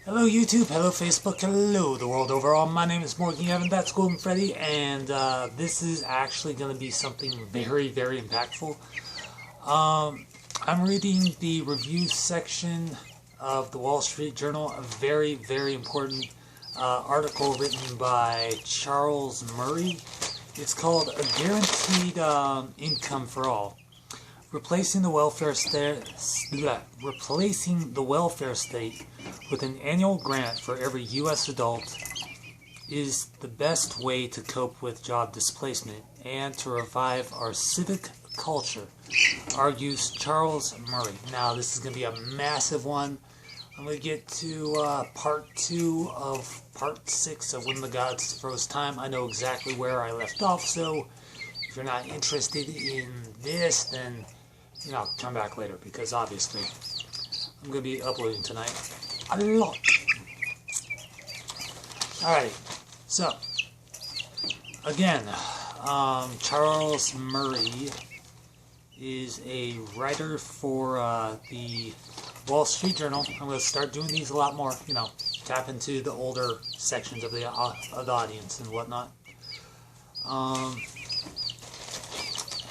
Hello YouTube, hello Facebook, hello the world overall. My name is Morgan Gavin, that's Golden Freddy, and this is actually going to be something very, very impactful. I'm reading the review section of the Wall Street Journal, a very, very important article written by Charles Murray. It's called A Guaranteed Income for All. Replacing the welfare state with an annual grant for every U.S. adult is the best way to cope with job displacement and to revive our civic culture, argues Charles Murray. Now, this is going to be a massive one. I'm going to get to part 2 of part 6 of When the Gods Froze Time. I know exactly where I left off, so if you're not interested in this, then come back later, because obviously I'm going to be uploading tonight a lot. Alrighty, so again, Charles Murray is a writer for the Wall Street Journal. I'm going to start doing these a lot more, tap into the older sections of the audience and whatnot.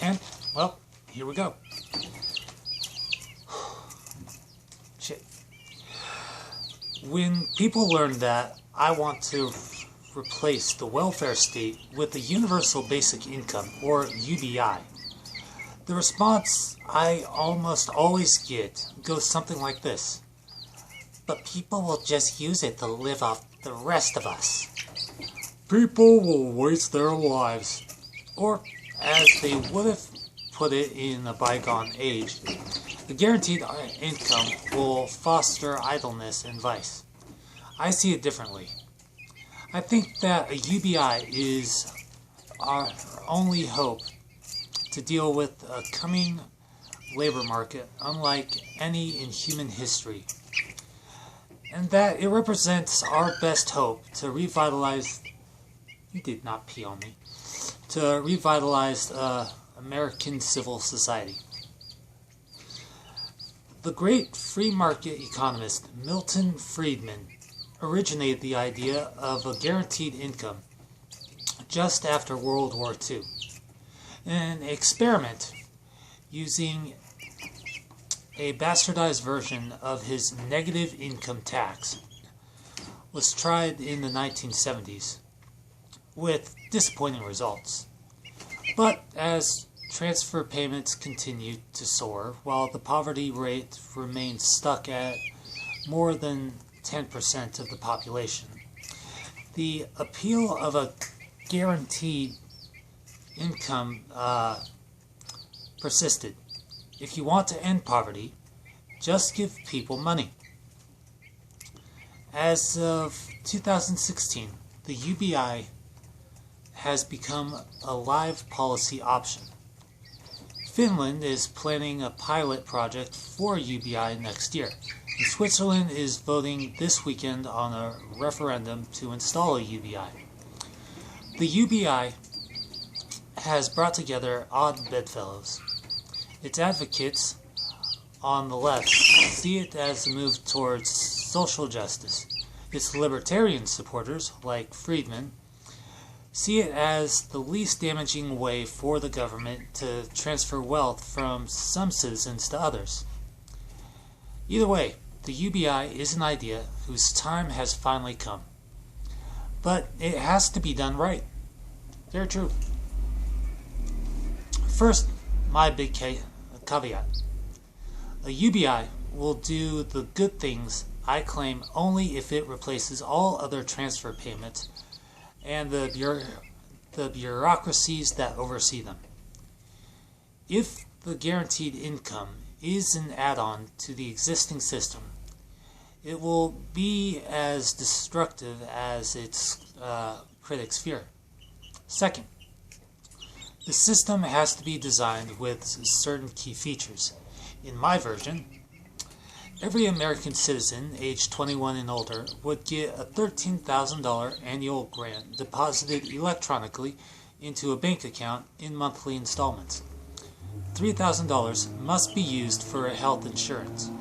And, well, here we go. Shit. When people learn that I want to replace the welfare state with the Universal Basic Income, or UBI, the response I almost always get goes something like this: but people will just use it to live off the rest of us. People will waste their lives. Or, as they would have put it in a bygone age, the guaranteed income will foster idleness and vice. I see it differently. I think that a UBI is our only hope to deal with a coming labor market unlike any in human history, and that it represents our best hope to revitalize... You did not pee on me. To revitalize American civil society. The great free market economist Milton Friedman originated the idea of a guaranteed income just after World War II. An experiment using a bastardized version of his negative income tax was tried in the 1970s with disappointing results. But as transfer payments continued to soar, while the poverty rate remained stuck at more than 10% of the population, the appeal of a guaranteed income persisted. If you want to end poverty, just give people money. As of 2016, the UBI has become a live policy option. Finland is planning a pilot project for UBI next year, and Switzerland is voting this weekend on a referendum to install a UBI. The UBI has brought together odd bedfellows. Its advocates on the left see it as a move towards social justice. Its libertarian supporters, like Friedman, see it as the least damaging way for the government to transfer wealth from some citizens to others. Either way, the UBI is an idea whose time has finally come. But it has to be done right. Very true. First, my big caveat. A UBI will do the good things, I claim, only if it replaces all other transfer payments and the bureaucracies that oversee them. If the guaranteed income is an add-on to the existing system, it will be as destructive as its critics fear. Second, the system has to be designed with certain key features. In my version, every American citizen aged 21 and older would get a $13,000 annual grant deposited electronically into a bank account in monthly installments. $3,000 must be used for health insurance,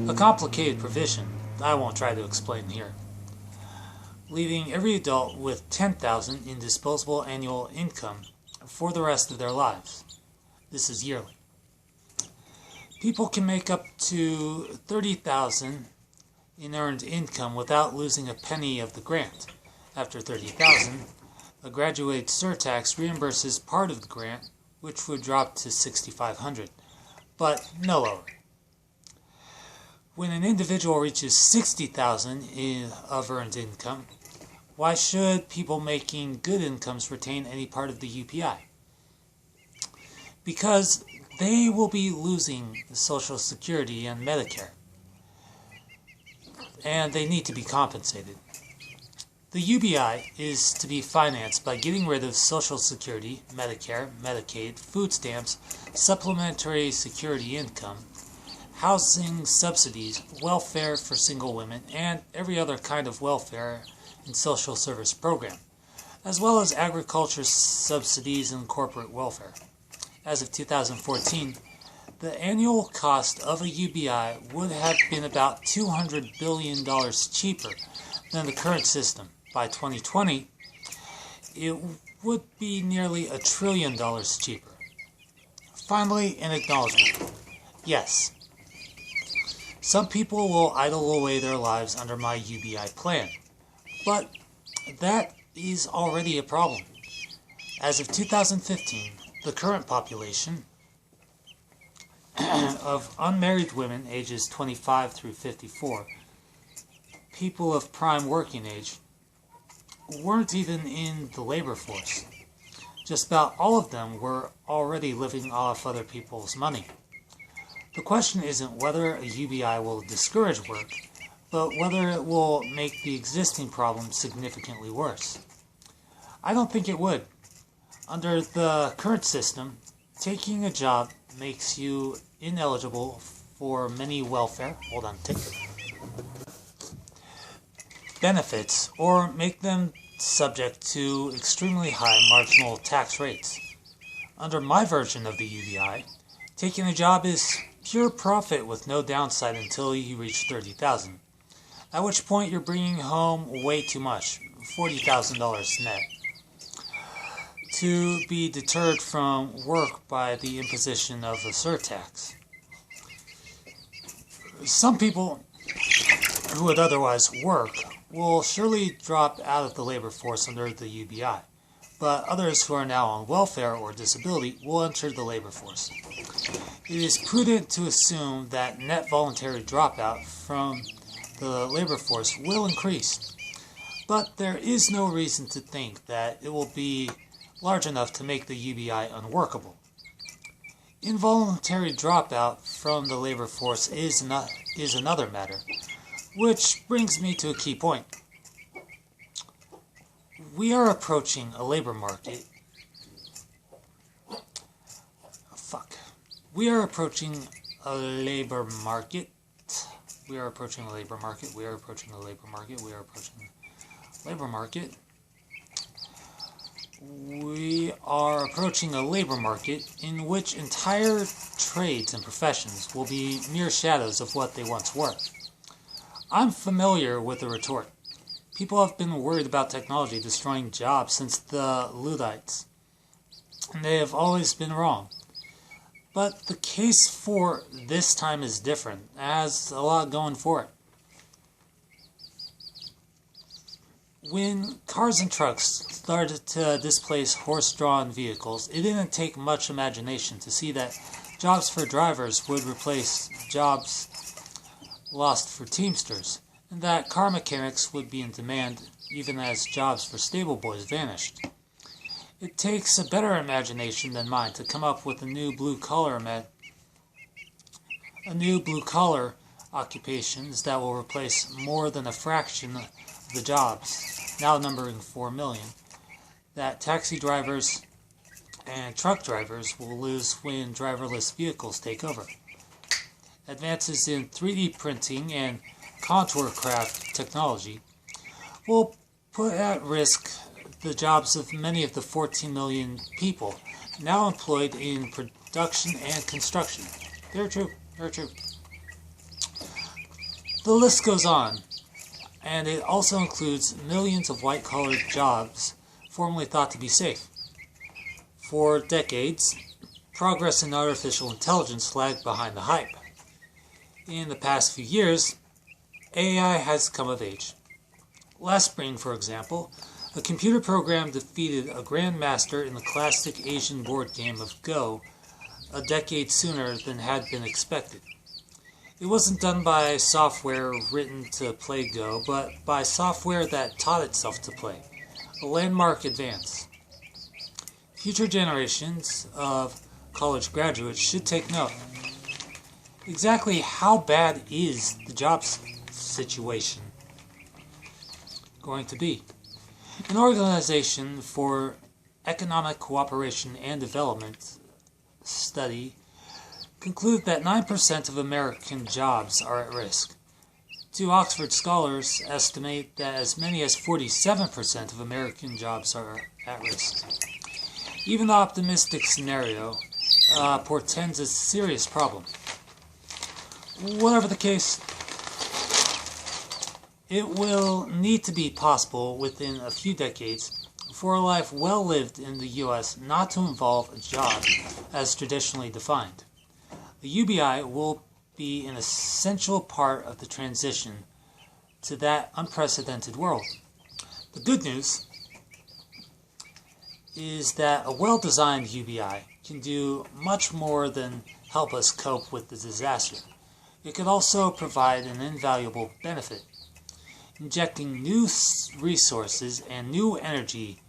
a complicated provision I won't try to explain here. Leaving every adult with $10,000 in disposable annual income for the rest of their lives. This is yearly. People can make up to $30,000 in earned income without losing a penny of the grant. After $30,000, a graduated surtax reimburses part of the grant, which would drop to $6,500, but no lower. When an individual reaches $60,000 of earned income, why should people making good incomes retain any part of the UPI? Because they will be losing Social Security and Medicare, and they need to be compensated. The UBI is to be financed by getting rid of Social Security, Medicare, Medicaid, food stamps, supplementary security income, housing subsidies, welfare for single women, and every other kind of welfare and social service program, as well as agriculture subsidies and corporate welfare. As of 2014, the annual cost of a UBI would have been about $200 billion cheaper than the current system. By 2020, it would be nearly $1 trillion cheaper. Finally, an acknowledgement. Yes, some people will idle away their lives under my UBI plan, but that is already a problem. As of 2015, the current population of unmarried women ages 25 through 54, people of prime working age, weren't even in the labor force. Just about all of them were already living off other people's money. The question isn't whether a UBI will discourage work, but whether it will make the existing problem significantly worse. I don't think it would. Under the current system, taking a job makes you ineligible for many welfare benefits, or make them subject to extremely high marginal tax rates. Under my version of the UBI, taking a job is pure profit with no downside until you reach $30,000, at which point you're bringing home way too much, $40,000 net, to be deterred from work by the imposition of a surtax. Some people who would otherwise work will surely drop out of the labor force under the UBI, but others who are now on welfare or disability will enter the labor force. It is prudent to assume that net voluntary dropout from the labor force will increase, but there is no reason to think that it will be large enough to make the UBI unworkable. Involuntary dropout from the labor force is another matter, which brings me to a key point. We are approaching a labor market. We are approaching a labor market. We are approaching a labor market. We are approaching a labor market. We are approaching a labor market. We are approaching a labor market in which entire trades and professions will be mere shadows of what they once were. I'm familiar with the retort. People have been worried about technology destroying jobs since the Luddites, and they have always been wrong. But the case for this time is different. It has a lot going for it. When cars and trucks started to displace horse-drawn vehicles, it didn't take much imagination to see that jobs for drivers would replace jobs lost for teamsters, and that car mechanics would be in demand even as jobs for stable boys vanished. It takes a better imagination than mine to come up with a new blue-collar occupations that will replace more than a fraction of the jobs, now numbering 4 million, that taxi drivers and truck drivers will lose when driverless vehicles take over. Advances in 3D printing and contour craft technology will put at risk the jobs of many of the 14 million people now employed in production and construction. They're true. The list goes on, and it also includes millions of white-collar jobs formerly thought to be safe. For decades, progress in artificial intelligence lagged behind the hype. In the past few years, AI has come of age. Last spring, for example, a computer program defeated a grandmaster in the classic Asian board game of Go a decade sooner than had been expected. It wasn't done by software written to play Go, but by software that taught itself to play, a landmark advance. Future generations of college graduates should take note. Exactly how bad is the jobs situation going to be? An organization for economic cooperation and development study concluded that 9% of American jobs are at risk. Two Oxford scholars estimate that as many as 47% of American jobs are at risk. Even the optimistic scenario portends a serious problem. Whatever the case, it will need to be possible within a few decades for a life well lived in the U.S. not to involve a job as traditionally defined. The UBI will be an essential part of the transition to that unprecedented world. The good news is that a well-designed UBI can do much more than help us cope with the disaster. It could also provide an invaluable benefit, injecting new resources and new energy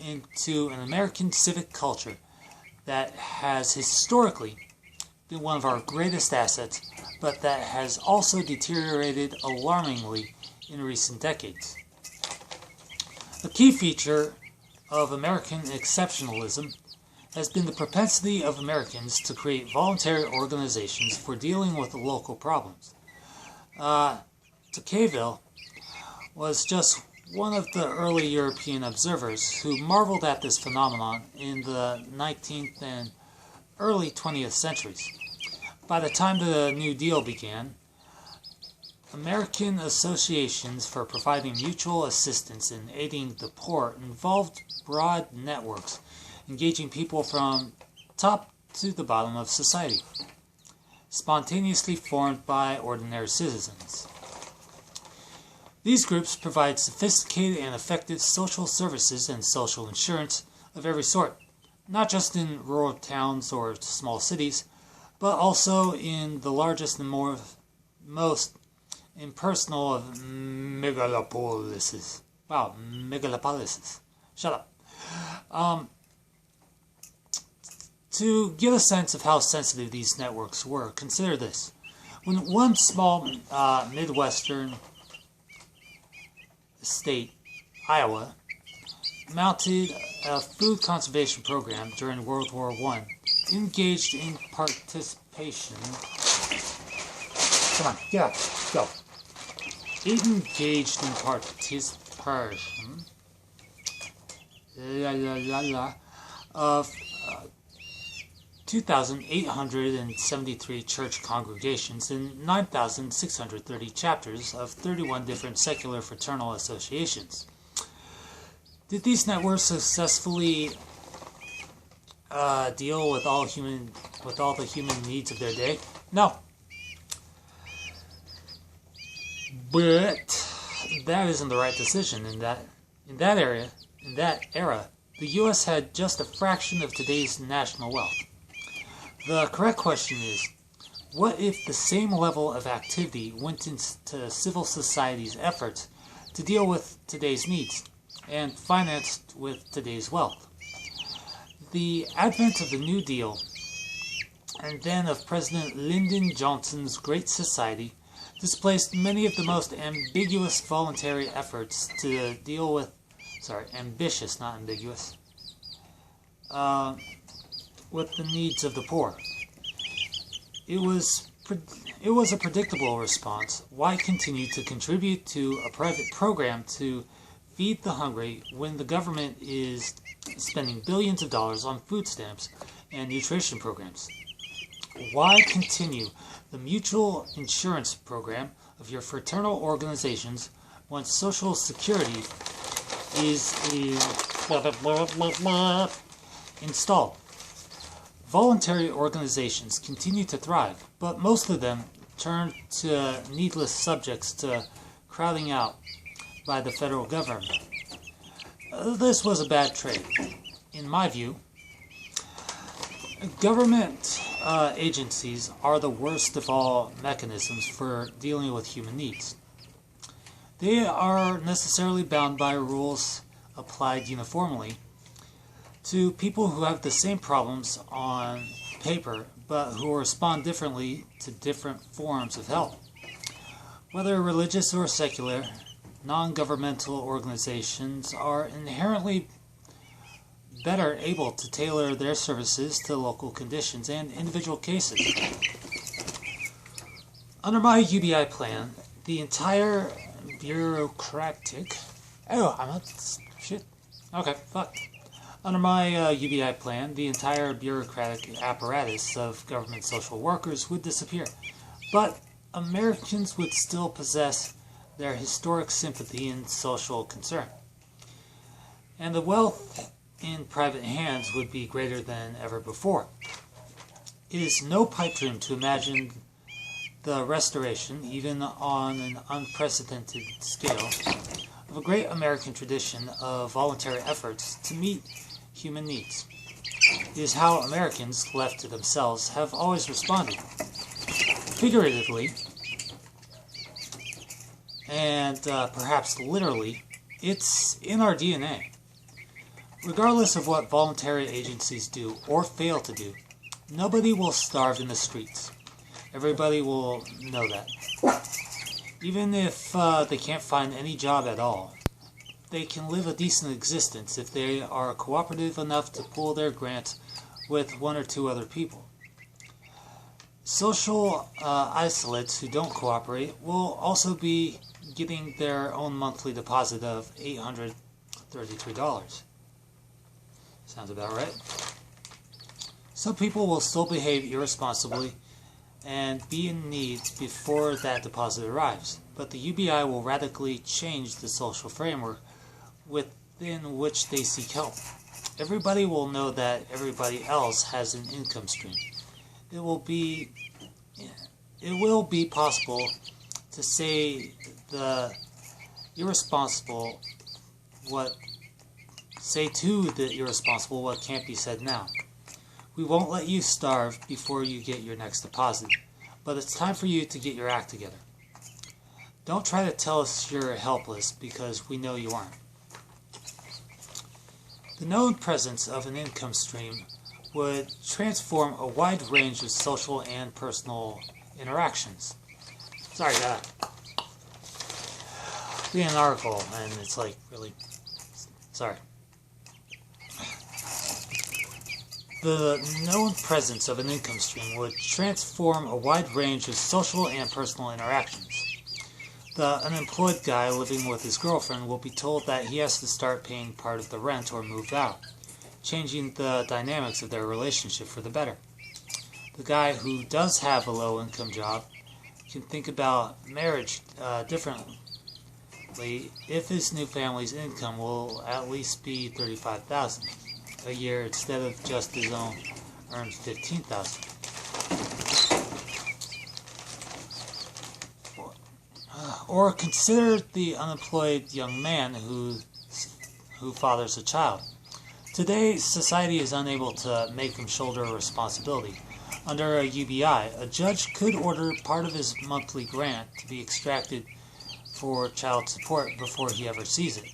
into an American civic culture that has historically been one of our greatest assets, but that has also deteriorated alarmingly in recent decades. A key feature of American exceptionalism has been the propensity of Americans to create voluntary organizations for dealing with local problems. Tocqueville was just one of the early European observers who marveled at this phenomenon in the 19th and early 20th centuries. By the time the New Deal began, American associations for providing mutual assistance and aiding the poor involved broad networks, engaging people from top to the bottom of society, spontaneously formed by ordinary citizens. These groups provide sophisticated and effective social services and social insurance of every sort, not just in rural towns or small cities, but also in the largest and most impersonal of megalopolises. Wow, megalopolises. Shut up. To get a sense of how sensitive these networks were, consider this. When one small Midwestern state, Iowa, mounted a food conservation program during World War I, engaged in participation. Come on, get up, go. It engaged in participation of 2,873 church congregations and 9,630 chapters of 31 different secular fraternal associations. Did these networks successfully deal with all the human needs of their day? No. But that isn't the right decision. In that era, the U.S. had just a fraction of today's national wealth. The correct question is, what if the same level of activity went into civil society's efforts to deal with today's needs and financed with today's wealth? The advent of the New Deal and then of President Lyndon Johnson's Great Society displaced many of the most ambiguous voluntary efforts to deal with, ambitious, not ambiguous, with the needs of the poor. It was a predictable response. Why continue to contribute to a private program to feed the hungry when the government is spending billions of dollars on food stamps and nutrition programs? Why continue the mutual insurance program of your fraternal organizations once Social Security is installed. Voluntary organizations continue to thrive, but most of them turn to needless subjects to crowding out by the federal government. This was a bad trade. In my view, government agencies are the worst of all mechanisms for dealing with human needs. They are necessarily bound by rules applied uniformly to people who have the same problems on paper, but who respond differently to different forms of help. Whether religious or secular, non-governmental organizations are inherently better able to tailor their services to local conditions and individual cases. Under my UBI plan, the entire bureaucratic... Under my UBI plan, the entire bureaucratic apparatus of government social workers would disappear, but Americans would still possess their historic sympathy and social concern, and the wealth in private hands would be greater than ever before. It is no pipe dream to imagine the restoration, even on an unprecedented scale, of a great American tradition of voluntary efforts to meet human needs. It is how Americans, left to themselves, have always responded. Figuratively, and perhaps literally, it's in our DNA. Regardless of what voluntary agencies do or fail to do, nobody will starve in the streets. Everybody will know that. Even if they can't find any job at all, they can live a decent existence if they are cooperative enough to pool their grants with one or two other people. Social isolates who don't cooperate will also be getting their own monthly deposit of $833. Sounds about right. Some people will still behave irresponsibly and be in need before that deposit arrives, but the UBI will radically change the social framework within which they seek help. Everybody will know that everybody else has an income stream. It will be possible to say to the irresponsible what can't be said now. We won't let you starve before you get your next deposit, but it's time for you to get your act together. Don't try to tell us you're helpless, because we know you aren't. The known presence of an income stream would transform a wide range of social and personal interactions. Sorry, reading an article, and it's like, really, sorry. The known presence of an income stream would transform a wide range of social and personal interactions. The unemployed guy living with his girlfriend will be told that he has to start paying part of the rent or move out, changing the dynamics of their relationship for the better. The guy who does have a low-income job can think about marriage differently if his new family's income will at least be $35,000 a year instead of just his own earned $15,000. Or consider the unemployed young man who fathers a child. Today, society is unable to make him shoulder a responsibility. Under a UBI, a judge could order part of his monthly grant to be extracted for child support before he ever sees it.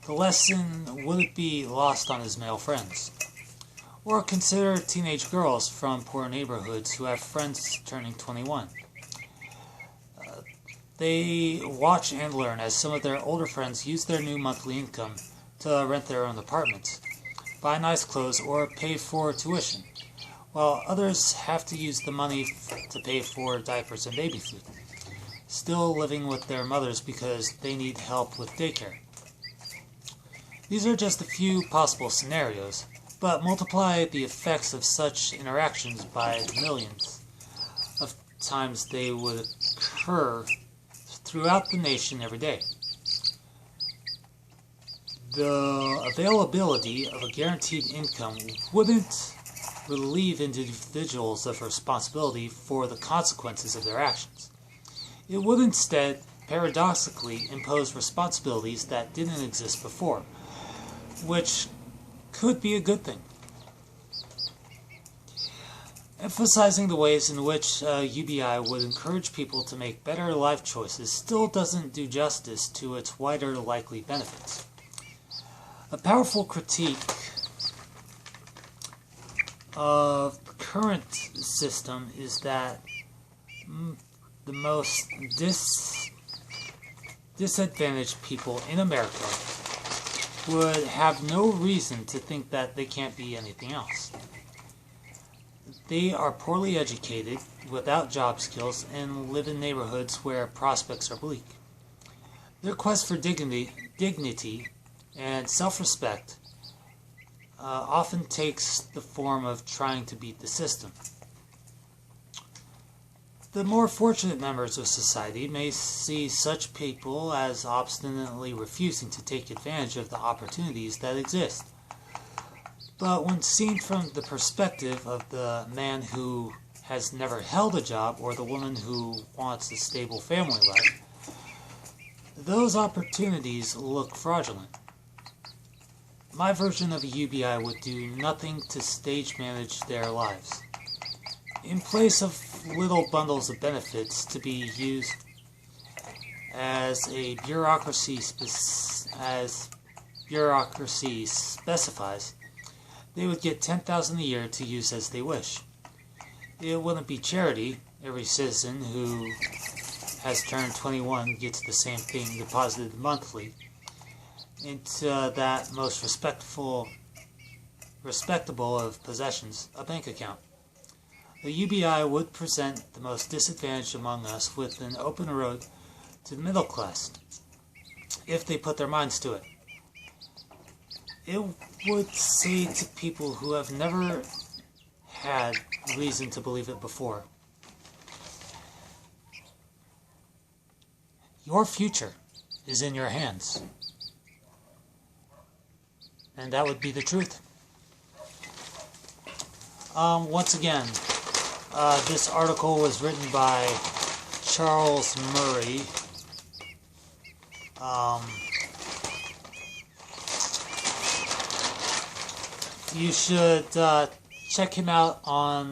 The lesson wouldn't be lost on his male friends. Or consider teenage girls from poor neighborhoods who have friends turning 21. They watch and learn as some of their older friends use their new monthly income to rent their own apartments, buy nice clothes, or pay for tuition, while others have to use the money to pay for diapers and baby food, still living with their mothers because they need help with daycare. These are just a few possible scenarios, but multiply the effects of such interactions by the millions of times they would occur throughout the nation every day. The availability of a guaranteed income wouldn't relieve individuals of responsibility for the consequences of their actions. It would instead, paradoxically, impose responsibilities that didn't exist before, which could be a good thing. Emphasizing the ways in which UBI would encourage people to make better life choices still doesn't do justice to its wider likely benefits. A powerful critique of the current system is that the most disadvantaged people in America would have no reason to think that they can't be anything else. They are poorly educated, without job skills, and live in neighborhoods where prospects are bleak. Their quest for dignity and self-respect often takes the form of trying to beat the system. The more fortunate members of society may see such people as obstinately refusing to take advantage of the opportunities that exist. But when seen from the perspective of the man who has never held a job or the woman who wants a stable family life, those opportunities look fraudulent. My version of a UBI would do nothing to stage manage their lives. In place of little bundles of benefits to be used as bureaucracy specifies, they would get $10,000 a year to use as they wish. It wouldn't be charity. Every citizen who has turned 21 gets the same thing deposited monthly into that most respectable of possessions, a bank account. The UBI would present the most disadvantaged among us with an open road to the middle class, if they put their minds to it. It would say to people who have never had reason to believe it before, your future is in your hands. And that would be the truth. Once again, this article was written by Charles Murray. You should check him out on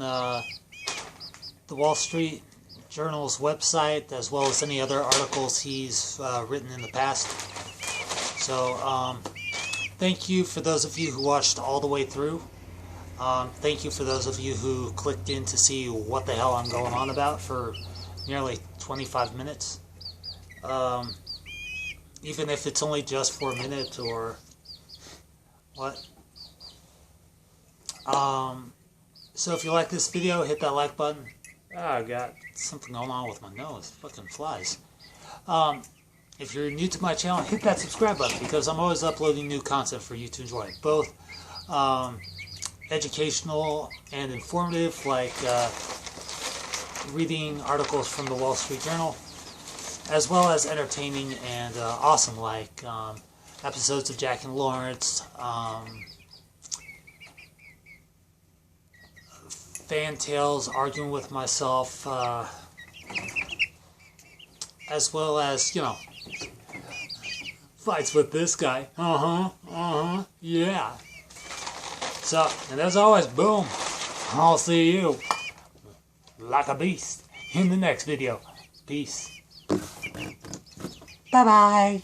the Wall Street Journal's website, as well as any other articles he's written in the past. So, thank you for those of you who watched all the way through. Thank you for those of you who clicked in to see what the hell I'm going on about for nearly 25 minutes. Even if it's only just for a minute or what. So if you like this video, hit that like button. I got something going on with my nose. Fucking flies. If you're new to my channel, hit that subscribe button, because I'm always uploading new content for you to enjoy. Both educational and informative, like reading articles from the Wall Street Journal, as well as entertaining and awesome, like episodes of Jack and Lawrence, fan tales, arguing with myself, as well as, you know, fights with this guy. Yeah. So, and as always, boom, I'll see you like a beast in the next video. Peace. Bye-bye.